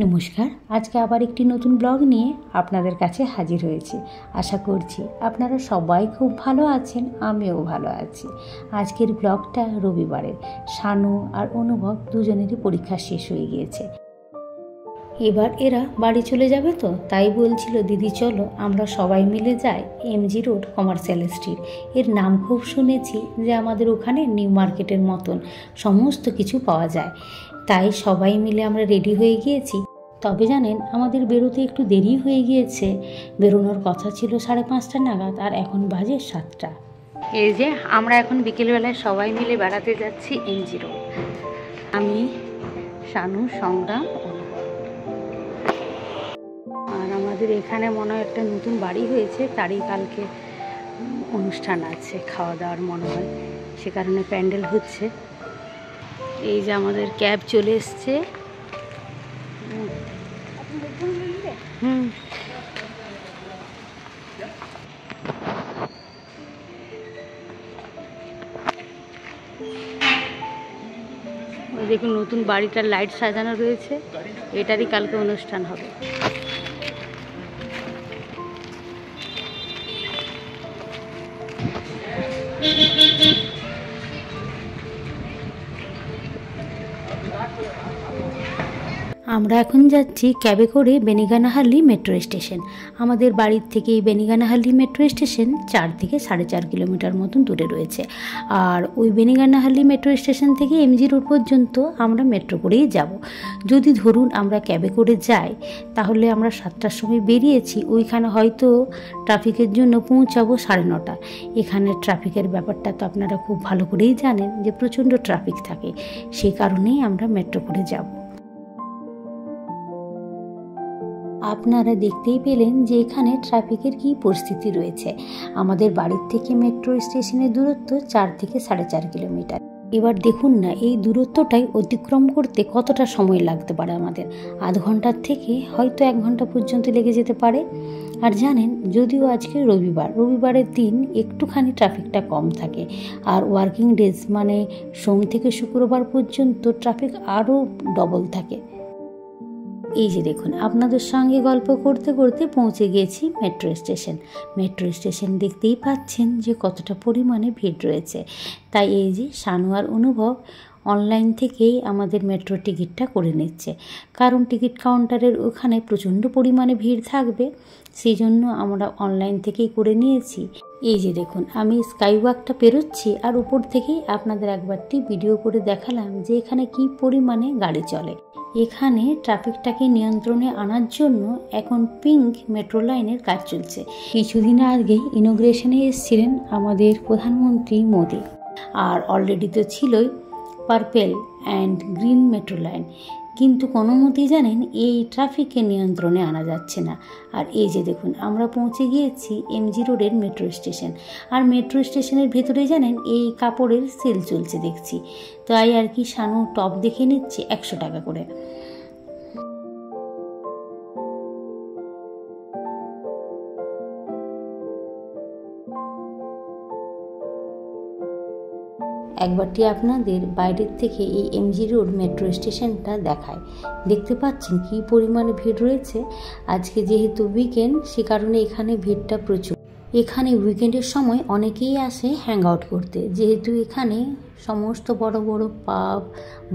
নমস্কার, আজকে আবার একটি নতুন ব্লগ নিয়ে আপনাদের কাছে হাজির হয়েছি। আশা করছি আপনারা সবাই খুব ভালো আছেন, আমিও ভালো আছি। আজকের ব্লগটা রবিবারের। শানু আর অনুভব দুজনেরই পরীক্ষা শেষ হয়ে গিয়েছে। এবার এরা বাড়ি চলে যাবে, তো তাই বলছিল দিদি চলো আমরা সবাই মিলে যাই এমজি রোড কমার্শিয়াল স্ট্রিট। এর নাম খুব শুনেছি যে আমাদের ওখানে নিউ মার্কেটের মতন সমস্ত কিছু পাওয়া যায়। তাই সবাই মিলে আমরা রেডি হয়ে গিয়েছি। তবে জানেন, আমাদের বেরোতে একটু দেরি হয়ে গিয়েছে। বেরোনোর কথা ছিল 5:30 নাগাদ, আর এখন বাজে 7টা। এই যে আমরা এখন বিকেলবেলায় সবাই মিলে বেড়াতে যাচ্ছি এমজি রোড। আমি, শানু, সংগ্রাম, আর আমাদের এখানে মনে হয় একটা নতুন বাড়ি হয়েছে, তারই কালকে অনুষ্ঠান আছে, খাওয়া দাওয়ার মনে হয়, সে কারণে প্যান্ডেল হচ্ছে। এই যে আমাদের ক্যাব চলে এসছে। ওই দেখুন নতুন বাড়িটার লাইট সাজানো রয়েছে, এটারই কালকে অনুষ্ঠান হবে। আমরা এখন যাচ্ছি ক্যাবে করে বেনিগানাহাল্লি মেট্রো স্টেশন। আমাদের বাড়ির থেকে এই বেনিগানাহাল্লি মেট্রো স্টেশন 4 থেকে 4.5 কিলোমিটার মতন দূরে রয়েছে। আর ওই বেনিগানাহাল্লি মেট্রো স্টেশন থেকে এমজি রোড পর্যন্ত আমরা মেট্রো করেই যাব। যদি ধরুন আমরা ক্যাবে করে যাই, তাহলে আমরা 7টার সময় বেরিয়েছি, ওইখানে হয়তো ট্রাফিকের জন্য পৌঁছাবো 9:30। এখানে ট্রাফিকের ব্যাপারটা তো আপনারা খুব ভালো করেই জানেন যে প্রচণ্ড ট্রাফিক থাকে, সেই কারণেই আমরা মেট্রো করে যাব। আপনারা দেখতেই পেলেন যে এখানে ট্রাফিকের কী পরিস্থিতি রয়েছে। আমাদের বাড়ির থেকে মেট্রো স্টেশনের দূরত্ব 4 থেকে 4.5 কিলোমিটার। এবার দেখুন না, এই দূরত্বটাই অতিক্রম করতে কতটা সময় লাগতে পারে আমাদের। আধ ঘন্টার থেকে হয়তো 1 ঘন্টা পর্যন্ত লেগে যেতে পারে। আর জানেন, যদিও আজকে রবিবারের দিন একটুখানি ট্রাফিকটা কম থাকে, আর ওয়ার্কিং ডেজ মানে সোম থেকে শুক্রবার পর্যন্ত ট্রাফিক আরও ডবল থাকে। এই যে দেখুন, আপনাদের সঙ্গে গল্প করতে করতে পৌঁছে গিয়েছি মেট্রো স্টেশন। মেট্রো স্টেশন দেখতেই পাচ্ছেন যে কতটা পরিমাণে ভিড় রয়েছে। তাই এই যে শানু আর অনুভব অনলাইন থেকেই আমাদের মেট্রো টিকিটটা করে নিচ্ছে, কারণ টিকিট কাউন্টারের ওখানে প্রচণ্ড পরিমাণে ভিড় থাকবে, সেই জন্য আমরা অনলাইন থেকেই করে নিয়েছি। এই যে দেখুন, আমি স্কাইওয়াকটা পেরোচ্ছি, আর উপর থেকেই আপনাদের একবারটি ভিডিও করে দেখালাম যে এখানে কি পরিমাণে গাড়ি চলে। এখানে ট্রাফিকটাকে নিয়ন্ত্রণে আনার জন্য এখন পিঙ্ক মেট্রো লাইনের কাজ চলছে। কিছুদিন আগেই ইনোগ্রেশনে এসেছিলেন আমাদের প্রধানমন্ত্রী মোদি, আর অলরেডি তো ছিলই purple and green metro line, কিন্তু কোনো মতেই জানেন এই ট্রাফিককে নিয়ন্ত্রণে আনা যাচ্ছে না। আর এই যে দেখুন, আমরা পৌঁছে গিয়েছি এমজি রোডের মেট্রো স্টেশন। আর মেট্রো স্টেশনের ভেতরে জানেন এই কাপড়ের সেল চলছে দেখছি, তাই আর কি শানু টপ দেখে নিচ্ছে 100 টাকা করে। একবারটি আপনাদের বাইরের থেকে এই এমজি রোড মেট্রো স্টেশনটা দেখায়। দেখতে পাচ্ছেন কি পরিমাণে ভিড় রয়েছে। আজকে যেহেতু উইকেন্ড, সে কারণে এখানে ভিড়টা প্রচুর। এখানে উইকেন্ডের সময় অনেকেই আসে হ্যাং আউট করতে, যেহেতু এখানে সমস্ত বড় বড় পাব,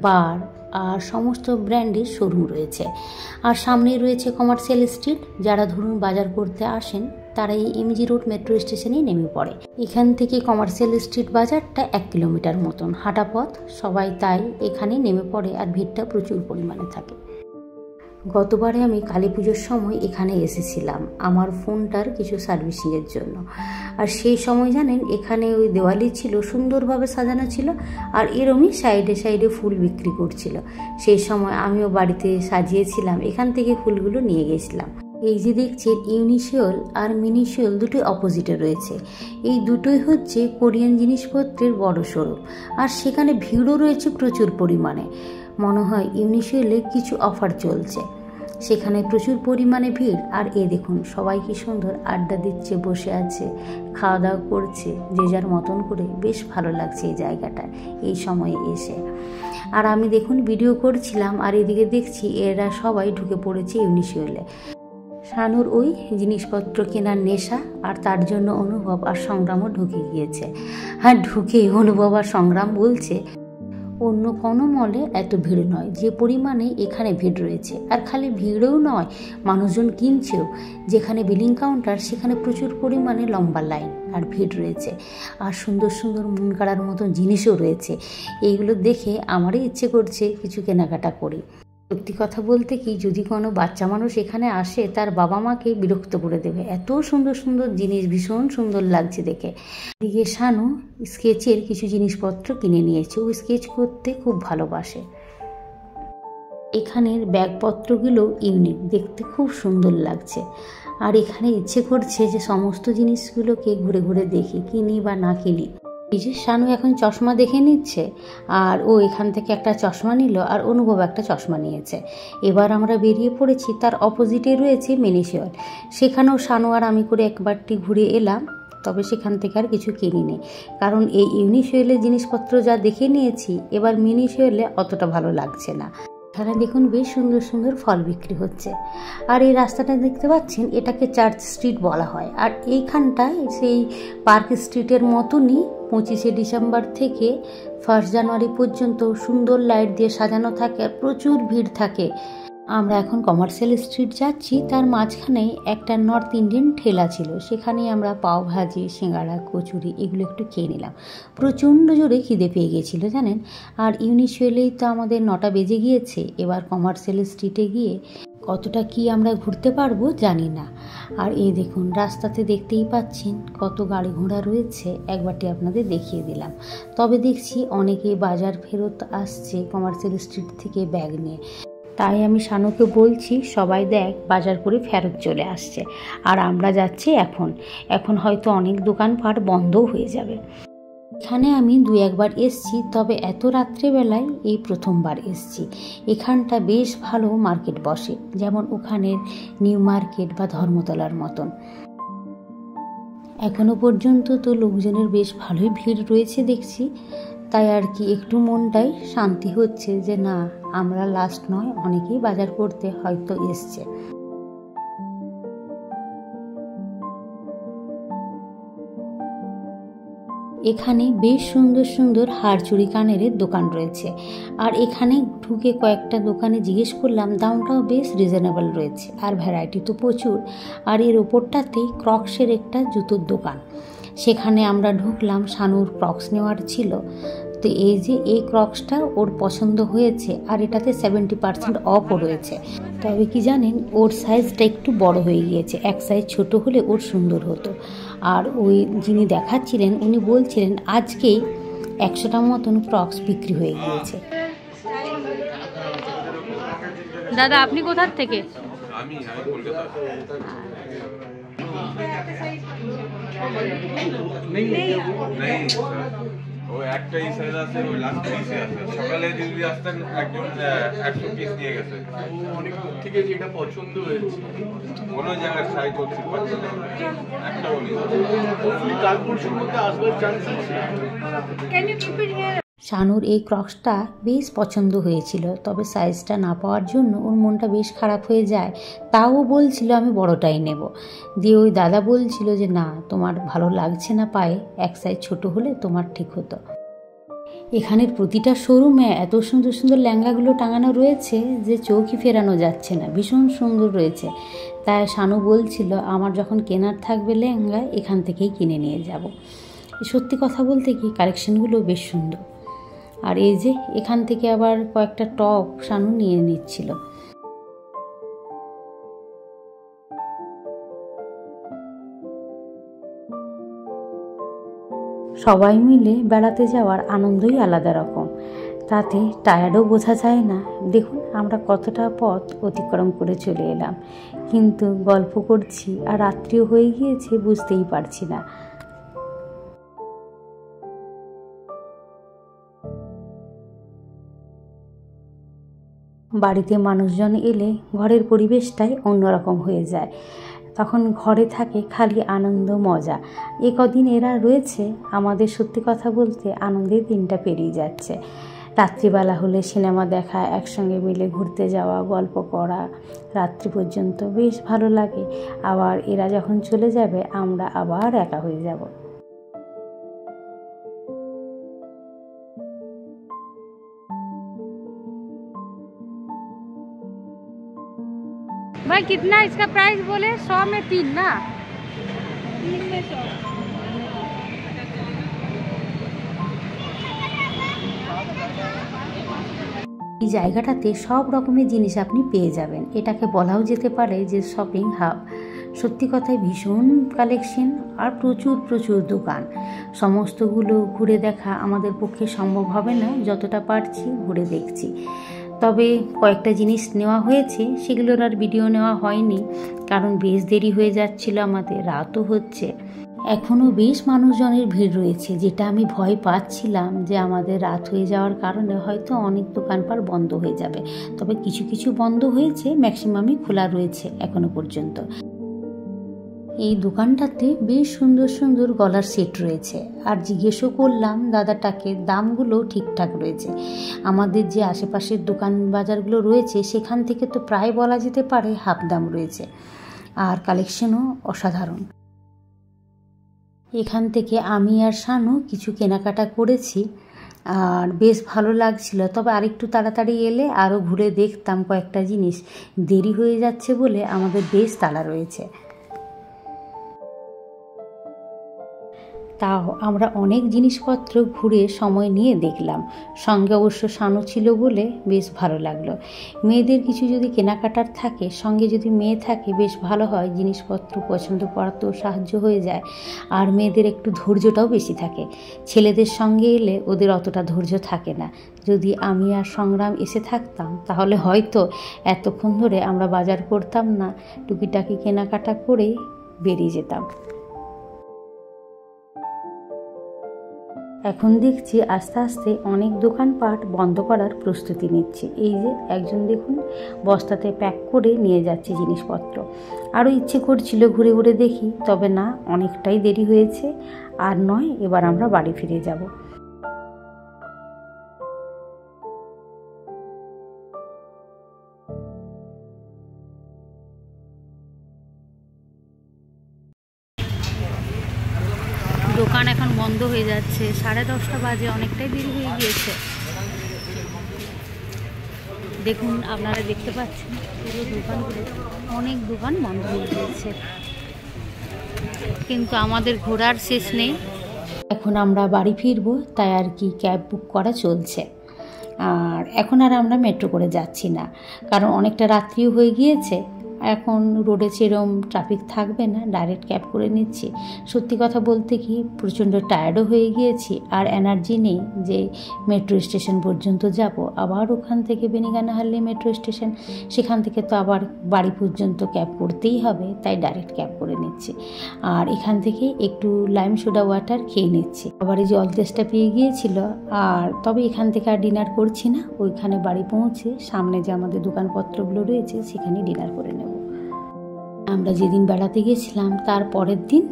বার আর সমস্ত ব্র্যান্ডের শোরুম রয়েছে। আর সামনেই রয়েছে কমার্শিয়াল স্ট্রিট। যারা ধরুন বাজার করতে আসেন, তারা এই এমজি রোড মেট্রো স্টেশনেই নেমে পড়ে। এখান থেকে কমার্শিয়াল স্ট্রিট বাজারটা 1 কিলোমিটার মতন হাঁটা পথ। সবাই তাই এখানে নেমে পড়ে, আর ভিড়টা প্রচুর পরিমাণে থাকে। গতবারে আমি কালী পুজোর সময় এখানে এসেছিলাম আমার ফোনটার কিছু সার্ভিসিংয়ের জন্য। আর সেই সময় জানেন, এখানে ওই দেওয়ালি ছিল, সুন্দরভাবে সাজানো ছিল, আর এরমই সাইডে সাইডে ফুল বিক্রি করছিল। সেই সময় আমিও বাড়িতে সাজিয়েছিলাম, এখান থেকে ফুলগুলো নিয়ে গেছিলাম। এই যে দেখছেন, ইউনিশিওল আর মিনিশিওল দুটো অপোজিটে রয়েছে। এই দুটোই হচ্ছে কোরিয়ান জিনিসপত্রের বড় শোরুম, আর সেখানে ভিড়ও রয়েছে প্রচুর পরিমাণে। মনে হয় ইউনিশিওলে কিছু অফার চলছে। সেখানে প্রচুর পরিমাণে ভিড়। আর এ দেখুন সবাই কি সুন্দর আড্ডা দিচ্ছে, বসে আছে, খাওয়া দাওয়া করছে যে যার মতন করে। বেশ ভালো লাগছে এই জায়গাটায় এই সময়ে এসে। আর আমি দেখুন ভিডিও করছিলাম আর এদিকে দেখছি এরা সবাই ঢুকে পড়েছে ইউনিসিওলে। শানুর ওই জিনিসপত্র কেনার নেশা আর তার জন্য অনুভব আর সংগ্রামও ঢুকে গিয়েছে। হ্যাঁ, ঢুকে অনুভব আর সংগ্রাম বলছে অন্য কোনো মলে এত ভিড় নয় যে পরিমাণে এখানে ভিড় রয়েছে। আর খালি ভিড়ও নয়, মানুষজন কিনছেও। যেখানে বিলিং কাউন্টার সেখানে প্রচুর পরিমাণে লম্বা লাইন আর ভিড় রয়েছে। আর সুন্দর সুন্দর মন কাড়ার মতো জিনিসও রয়েছে। এইগুলো দেখে আমারই ইচ্ছে করছে কিছু কেনাকাটা করি। সত্যি কথা বলতে কি, যদি কোনো বাচ্চা মানুষ এখানে আসে তার বাবা মাকে বিরক্ত করে দেবে। এত সুন্দর সুন্দর জিনিস, ভীষণ সুন্দর লাগছে দেখে। এদিকে শানু স্কেচের কিছু জিনিসপত্র কিনে নিয়েছে, ও স্কেচ করতে খুব ভালোবাসে। এখানের ব্যাগপত্রগুলো ইউনিক, দেখতে খুব সুন্দর লাগছে। আর এখানে ইচ্ছে করছে যে সমস্ত জিনিসগুলোকে ঘুরে ঘুরে দেখি, কিনি বা না কিনি। এই যে শানু এখন চশমা দেখে নিচ্ছে, আর ও এখান থেকে একটা চশমা নিল আর অনুভব একটা চশমা নিয়েছে। এবার আমরা বেরিয়ে পড়েছি, তার অপোজিটে রয়েছে মিনিশিওর। সেখানেও শানু আর আমি করে একবারটি ঘুরে এলাম, তবে সেখান থেকে আর কিছু কিনিনি, কারণ এই ইউনিশিওলের জিনিসপত্র যা দেখে নিয়েছি, এবার মিনিশিওলে অতটা ভালো লাগছে না। এখানে দেখুন বেশ সুন্দর সুন্দর ফল বিক্রি হচ্ছে। আর এই রাস্তাটা দেখতে পাচ্ছেন, এটাকে চার্চ স্ট্রিট বলা হয়। আর এইখানটায় সেই পার্ক স্ট্রিটের মতনই 25শে ডিসেম্বর থেকে 1 জানুয়ারি পর্যন্ত সুন্দর লাইট দিয়ে সাজানো থাকে, প্রচুর ভিড় থাকে। আমরা এখন কমার্শিয়াল স্ট্রিট যাচ্ছি, তার মাঝখানে একটা নর্থ ইন্ডিয়ান ঠেলা ছিল, সেখানে আমরা পাও ভাজি, সিঙ্গাড়া, কচুরি এগুলো একটু খেয়ে নিলাম। প্রচণ্ড জোরে খিদে পেয়ে গিয়েছিল জানেন। আর ইউনিশিয়ালেই তো আমাদের 9টা বেজে গিয়েছে। এবার কমার্শিয়াল স্ট্রিটে গিয়ে কতটা কি আমরা ঘুরতে পারবো জানি না। আর এই দেখুন রাস্তাতে দেখতেই পাচ্ছেন কত গাড়ি ঘোড়া রয়েছে, একবারটি আপনাদের দেখিয়ে দিলাম। তবে দেখছি অনেকেই বাজার ফেরত আসছে কমার্শিয়াল স্ট্রিট থেকে ব্যাগ নিয়ে। তাই আমি শানুকে বলছি সবাই দেখ বাজার করে ফেরত চলে আসছে। আর আমরা যাচ্ছি এখন হয়তো অনেক দোকানপাট বন্ধও হয়ে যাবে। এখানে আমি 2-1বার এসছি, তবে এত রাত্রেবেলায় এই প্রথমবার এসছি। এখানটা বেশ ভালো মার্কেট বসে, যেমন ওখানের নিউ মার্কেট বা ধর্মতলার মতন। এখনো পর্যন্ত তো লোকজনের বেশ ভালোই ভিড় রয়েছে দেখছি। তাই আর কি একটু মনটাই শান্তি হচ্ছে যে না, আমরা লাস্ট নয়, অনেকেই বাজার করতে হয়তো এসছে। এখানে বেশ সুন্দর সুন্দর হারচুরি কানের দোকান রয়েছে। আর এখানে ঢুকে কয়েকটা দোকানে জিজ্ঞেস করলাম, দামটাও বেশ রিজনেবল রয়েছে আর ভ্যারাইটি তো প্রচুর। আর এর ওপরটাতেই ক্রক্সের একটা জুতোর দোকান, সেখানে আমরা ঢুকলাম। শানুর ক্রক্স নেওয়ার ছিল, তো এই যে এই ক্রক্সটা ওর পছন্দ হয়েছে। আর এটাতে 70% অফও রয়েছে। তবে কি জানেন, ওর সাইজটা একটু বড় হয়ে গিয়েছে, এক সাইজ ছোট হলে ওর সুন্দর হতো। আর ওই যিনি দেখাচ্ছিলেন উনি বলছিলেন আজকেই 100টা মতন ক্রক্স বিক্রি হয়ে গিয়েছে। দাদা আপনি কোথার থেকে? আমি কলকাতা। नहीं ও একটাই সাইজ আছে, ওই লাস্ট পিসে আছে। সকালে দিদি আসতেন, একজন 100 পিস নিয়ে গেছে। অনেক ঠিক আছে, এটা পছন্দ হয়েছে। কোন জায়গার সাইজ হচ্ছে পছন্দ একটা বলি, কাল পরশুর মধ্যে আসবার চান্স আছে। Can you keep it here? শানুর এই ক্রক্সটা বেশ পছন্দ হয়েছিল, তবে সাইজটা না পাওয়ার জন্য ওর মনটা বেশ খারাপ হয়ে যায়। তাও বলছিল আমি বড়টাই নেব। দিয়ে ওই দাদা বলছিল যে না, তোমার ভালো লাগছে না পায়ে, এক সাইজ ছোট হলে তোমার ঠিক হতো। এখানের প্রতিটা শোরুমে এত সুন্দর সুন্দর লেহেঙ্গাগুলো টাঙানো রয়েছে যে চোখই ফেরানো যাচ্ছে না, ভীষণ সুন্দর রয়েছে। তাই শানু বলছিল আমার যখন কেনার থাকবে লেহেঙ্গা এখান থেকেই কিনে নিয়ে যাব। সত্যি কথা বলতে কি, কালেকশনগুলো বেশ সুন্দর। আর এই যে এখান থেকে আবার কয়েকটা টপ শানু নিয়ে নিচ্ছিল। সবাই মিলে বেড়াতে যাওয়ার আনন্দই আলাদা রকম, তাতে টায়ার্ডও বোঝা যায় না। দেখুন আমরা কতটা পথ অতিক্রম করে চলে এলাম, কিন্তু গল্প করছি আর রাত্রিও হয়ে গিয়েছে বুঝতেই পারছি না। বাড়িতে মানুষজন এলে ঘরের পরিবেশটাই অন্যরকম হয়ে যায়। তখন ঘরে থাকে খালি আনন্দ মজা। এ কদিন এরা রয়েছে, আমাদের সত্যি কথা বলতে আনন্দের দিনটা পেরিয়ে যাচ্ছে। রাত্রিবেলা হলে সিনেমা দেখা, একসঙ্গে মিলে ঘুরতে যাওয়া, গল্প করা রাত্রি পর্যন্ত বেশ ভালো লাগে। আবার এরা যখন চলে যাবে আমরা আবার একা হয়ে যাব। भाई कितना इसका प्राइस बोले? 100 में 3 ना? 3 में 100। এই জায়গাটাতে সব রকমের জিনিস আপনি পেয়ে যাবেন। এটাকে বলাও যেতে পারে যে শপিং হাব। সত্যি কথায় ভীষণ কালেকশন আর প্রচুর প্রচুর দোকান। সমস্তগুলো ঘুরে দেখা আমাদের পক্ষে সম্ভব হবে না, যতটা পারছি ঘুরে দেখছি। তবে কয়েকটা জিনিস নেওয়া হয়েছে, সেগুলোর আর ভিডিও নেওয়া হয়নি, কারণ বেশ দেরি হয়ে যাচ্ছিল, আমাদের রাতও হচ্ছে। এখনও বেশ মানুষজনের ভিড় রয়েছে, যেটা আমি ভয় পাচ্ছিলাম যে আমাদের রাত হয়ে যাওয়ার কারণে হয়তো অনেক দোকানপাট বন্ধ হয়ে যাবে। তবে কিছু কিছু বন্ধ হয়েছে, ম্যাক্সিমামই খোলা রয়েছে এখনো পর্যন্ত। এই দোকানটাতে বেশ সুন্দর সুন্দর গলার সেট রয়েছে। আর জিজ্ঞেসও করলাম দাদাটাকে, দামগুলো ঠিকঠাক রয়েছে। আমাদের যে আশেপাশের দোকান বাজারগুলো রয়েছে সেখান থেকে তো প্রায় বলা যেতে পারে হাফ দাম রয়েছে। আর কালেকশনও অসাধারণ। এখান থেকে আমি আর শানু কিছু কেনাকাটা করেছি আর বেশ ভালো লাগছিল। তবে আরেকটু তাড়াতাড়ি এলে আরও ঘুরে দেখতাম কয়েকটা জিনিস। দেরি হয়ে যাচ্ছে বলে আমাদের বেশ তাড়া রয়েছে। তাও আমরা অনেক জিনিসপত্র ঘুরে সময় নিয়ে দেখলাম। সঙ্গে অবশ্য শানু ছিল বলে বেশ ভালো লাগলো। মেয়েদের কিছু যদি কেনাকাটার থাকে, সঙ্গে যদি মেয়ে থাকে বেশ ভালো হয়, জিনিসপত্র পছন্দ করাতেও সাহায্য হয়ে যায়। আর মেয়েদের একটু ধৈর্যটাও বেশি থাকে। ছেলেদের সঙ্গে এলে ওদের অতটা ধৈর্য থাকে না। যদি আমি আর সংগ্রাম এসে থাকতাম তাহলে হয়তো এতক্ষণ ধরে আমরা বাজার করতাম না, টুকিটাকি কেনাকাটা করেই বেরিয়ে যেতাম। এখন দেখছি আস্তে আস্তে অনেক দোকানপাট বন্ধ করার প্রস্তুতি নিচ্ছে। এই যে একজন দেখুন বস্তাতে প্যাক করে নিয়ে যাচ্ছে জিনিসপত্র। আরও ইচ্ছে করছিল ঘুরে ঘুরে দেখি, তবে না, অনেকটাই দেরি হয়েছে। আর নয়, এবার আমরা বাড়ি ফিরে যাব। দোকান এখন বন্ধ হয়ে যাচ্ছে, 10:30 বাজে, অনেকটাই দেরি হয়ে গিয়েছে। দেখুন, আপনারা দেখতে পাচ্ছেন পুরো দোকানগুলো, অনেক দোকান বন্ধ হয়ে গিয়েছে, কিন্তু আমাদের ঘোরার শেষ নেই। এখন আমরা বাড়ি ফিরবো, তাই আর কি ক্যাব বুক করা চলছে। আর এখন আর আমরা মেট্রো করে যাচ্ছি না, কারণ অনেকটা রাত্রিও হয়ে গিয়েছে। এখন রোডে সেরম ট্রাফিক থাকবে না, ডাইরেক্ট ক্যাব করে নিচ্ছি। সত্যি কথা বলতে কি প্রচণ্ড টায়ার্ডও হয়ে গিয়েছি, আর এনার্জি নেই যে মেট্রো স্টেশন পর্যন্ত যাব। আবার ওখান থেকে বেনিগানাহাল্লি মেট্রো স্টেশন, সেখান থেকে তো আবার বাড়ি পর্যন্ত ক্যাব করতেই হবে, তাই ডাইরেক্ট ক্যাব করে নিচ্ছি। আর এখান থেকে একটু লাইম সোডা ওয়াটার খেয়ে নিচ্ছি। আবার এই জল তেষ্টা পেয়ে গিয়েছিল। আর তবে এখান থেকে আর ডিনার করছি না, ওইখানে বাড়ি পৌঁছে সামনে যে আমাদের দোকানপত্রগুলো রয়েছে সেখানে ডিনার করে নেব। আমরা যেদিন বেড়াতে গেছিলাম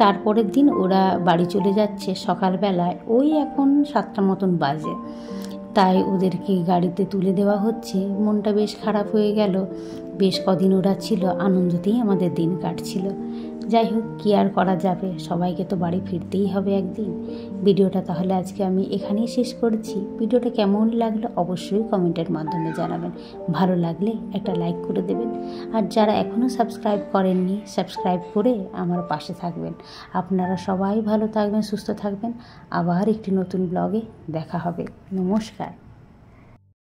তারপরের দিন ওরা বাড়ি চলে যাচ্ছে সকালবেলায়, ওই এখন 7টা মতন বাজে। তাই ওদেরকে গাড়িতে তুলে দেওয়া হচ্ছে। মনটা বেশ খারাপ হয়ে গেল। বেশ কদিন ওরা ছিল, আনন্দতেই আমাদের দিন কাটছিল। যাই হোক, কি আর করা যাবে, সবাইকে তো বাড়ি ফিরতেই হবে একদিন। ভিডিওটা তাহলে আজকে আমি এখানেই শেষ করছি। ভিডিওটা কেমন লাগলো অবশ্যই কমেন্টের মাধ্যমে জানাবেন। ভালো লাগলে একটা লাইক করে দেবেন। আর যারা এখনও সাবস্ক্রাইব করেননি, সাবস্ক্রাইব করে আমার পাশে থাকবেন। আপনারা সবাই ভালো থাকবেন, সুস্থ থাকবেন। আবার একটি নতুন ব্লগে দেখা হবে। নমস্কার।